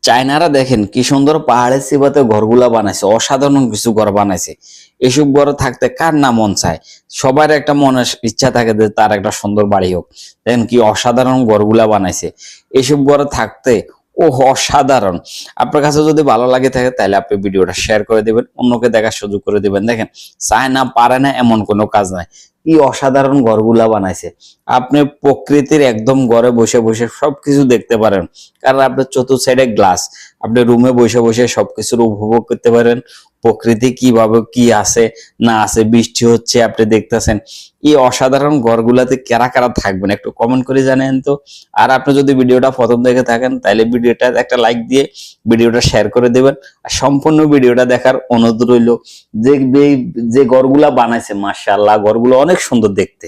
চায়নারা দেখেন কি সুন্দর পাহাড়ের চিবাতে ঘরগুলা বানাইছে, অসাধারণ কিছু ঘর বানাইছে। এসব ঘরে থাকতে কার না মন চায়? সবার একটা মনের ইচ্ছা থাকে যে তার একটা সুন্দর বাড়ি হোক। দেখেন কি অসাধারণ ঘরগুলা বানাইছে। এসব ঘরে থাকতে অসাধারণ। আপনার কাছে যদি ভালো লাগে থাকে তাহলে আপনি ভিডিওটা শেয়ার করে দিবেন, অন্যকে দেখার সুযোগ করে দিবেন। দেখেন চায় না পারে না এমন কোনো কাজ নাই। কি অসাধারণ ঘরগুলা বানাইছে। আপনি প্রকৃতির একদম ঘরে বসে বসে সবকিছু দেখতে পারেন, কারণ আপনার চতুর্থ সাইডে গ্লাস। আপনি রুমে বসে বসে সবকিছুর উপভোগ করতে পারেন। প্রকৃতি কিভাবে কি আছে না আছে, বৃষ্টি হচ্ছে আপনি দেখতেছেন। এই অসাধারণ ঘরগুলাতে কারা কারা থাকবেন একটু কমেন্ট করে জানেন তো। আর আপনি যদি ভিডিওটা প্রথম দেখে থাকেন তাহলে ভিডিওটা একটা লাইক দিয়ে ভিডিওটা শেয়ার করে দেবেন। আর সম্পূর্ণ ভিডিওটা দেখার অনুরোধ রইল। যে যে ঘরগুলা বানাইছে মাশাআল্লাহ, ঘরগুলো অনেক সুন্দর দেখতে।